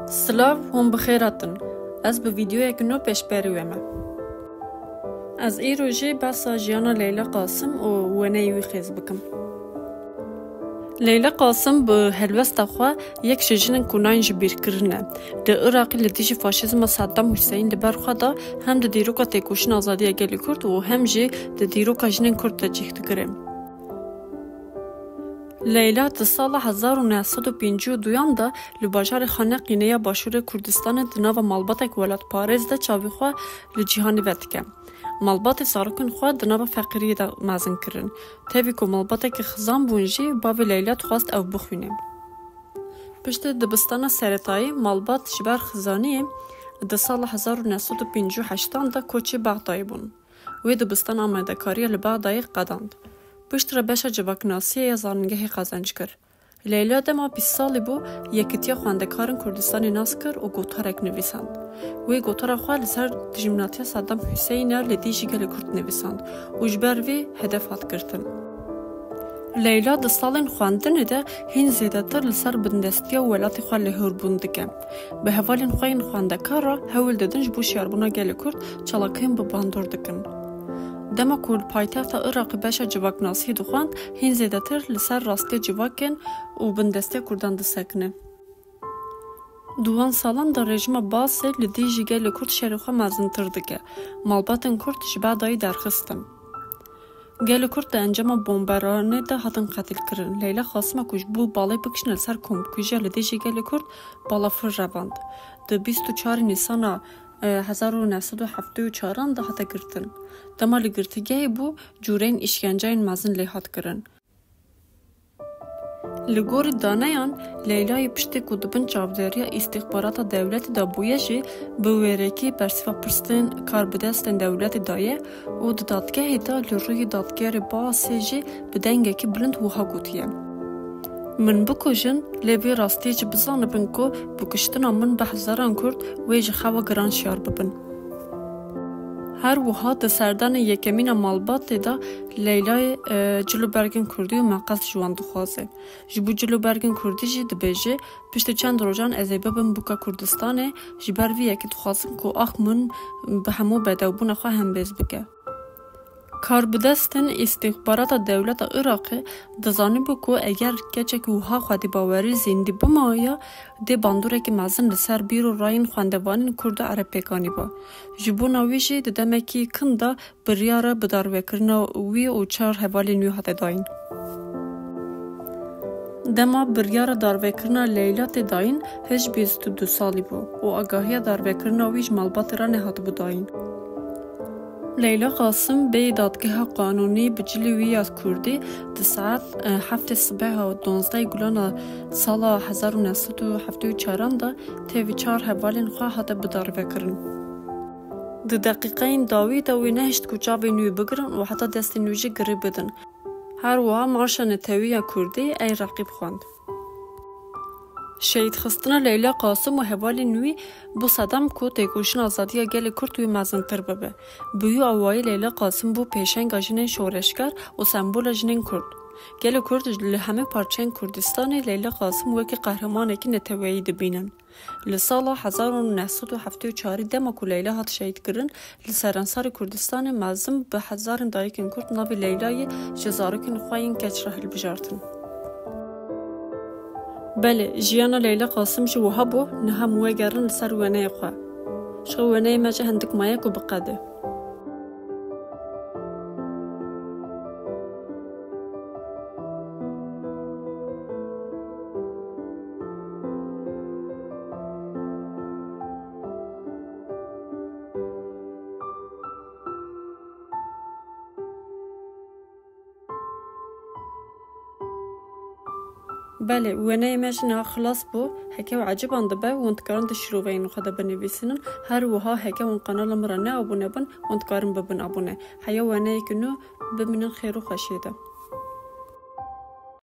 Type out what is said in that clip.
سلاو هم بخیراتن. از به ویدیو کنو پیش برویم. از این روزی بسا جیانا لیلا قاسم و ونیوی خیز بکم. لیلا قاسم به هلوست خوا یک شجن کنان جبیر کرنه. در عراقی لدیج فاشیزم صدام حسین دبر خدا هم در دیروکا تکوشن آزادی گلی کرد و هم جی در دیروکا جنین کرد تجیخت کرم. لیلا در سال 1952 دا لباجار خانه قینه باشور کردستان دناو مالبات ولایت پاریس دا چاوی خوا لجیهانی وتکه. مالبات سارکن خوا دناو فقیری دا مزن کرن. تاوی که مالبات که خزان بونجی باوی لیلا خواست او بخونه. پشت دبستان سرطایی مالبات جبر خزانیه در سال 1958 دا کوچی بغدای بون. وی دبستان آمده کاری لبغدای قداند. پشت را بشه جواکناسی یا زانگهی قازنج کرد. لیلا دما 20 سالی بو یکیتیا خواندکارن کردستانی ناس کرد و گوتارک نویسند. وی گوتارا خواه لسر دجمناتی صدام حسین لدیجی گل کرد نویسند و جبر وی هدفات کردن. لیلا د سالین خواندن ده هین زیادتر لسر بندستیا ولاتی خواه لهور بوندگه. به حوالین خواهین خواندکار را حول دادنج بو شیاربونا گل کرد چلاکین بباندور دکن. دما کل پایتخت عراق بشه جواکناسی دخواند هین زیادتر لسر راستی جواکن و بندسته کردان دسکنه. دوان سالان در رژیم باسی لدیجی گل کرد شریخا مزنتر دکه. مالباتن کرد جبه دایی درخستن. گل کرد ده انجام بمبارانه ده هاتن قتل کرن. لیلا خاصمه کش بو بالای بکشن لسر کم کجا لدیجی گل کرد بالا فر روند. ده 24 نیسان 1974 ده هاته گرتن. دما لگرتگه بو جورین اشکنجاین مزن لیهات کرن. لگور دانیان لیلای پشتی کدوبن چابداریا استخبارات دولت دا بویجی به ویرکی پرسیفا پرستن کار بدستن دولت دایه و دادگاه دا لروی دادگار باسی جی بدنگه که بلند وها گوتیه. من بکوژن لیوی راستی جی بزانه بن که بکشتنا من به هزاران کرد ویج خوا گران شیار ببن. هر وها د سردان یکمین مالبات دا لیلای جلو برگن کردی و مقصد جوان دخوازه. جبو جلو برگن کردی جی دبیجه پشت چند روزان از ببن بوکا کردستانه جبر وی یکی دخوازم که آخ من به همو بدوبون خواه هم بیز بگه. کاربدستن استخبارات دولت عراقی دزانی بو که اگر کچک وها خودی باوری زندی بمایا دی باندوره که مزن لسر بیرو راین خواندوانین کرد عرب پیکانی با. جبو نویشی دمکی کنده بریاره بدار وکرنا وی و چار حوالی نیو حتی داین. دما بریاره دار وکرنا لیلات داین هج 22 سالی بو و آگاهی دار وکرنا ویج مالبات را نهات بو داین. لیلا قاسم به دادگاه قانونی بجلوی از کردی در ساعت 7 صبح و 12 گلان سال 1974 دا تیوی 4 حوالین خواهد بدار وکرن. در دقیقه این داوی نهشت کجاوی نوی بگرن و حتی دست نویجی گری بدن. هر وها مارشان تیوی کردی ای رقیب خواند. شهید خستن لیلا قاسم و حوالی نوی بو صدام کو تکوشن آزادی گل کرد و مزنتر ببه. بیو اوای لیلا قاسم بو پیشنگ جنین شورشگر و سمبول جنین کرد. گل کرد لهمه پارچین کردستان لیلا قاسم وکی قهرمانه که نتوایی دبینن. لسال 1974 دما کو لیلا هات شهید کرن لسرانسار کردستان مزم به هزارن دایکن کرد ناوی لیلای جزارکن خواهین کچره بجارتن. بله جیانا لیلا قاسم جو وهابو نها موگرن لسر ونای خواه. شو ونای مجه هندک مایکو بقاده. بله ونای مجنه خلاص بو هکه و عجب اندبه و انتکارن دشروبین خدا بنویسینن هر وها هکه و قنال مرانه ابونه بن انتکارن ببن ابونه حیا ونای کنو ببینن خیر و خوشیده.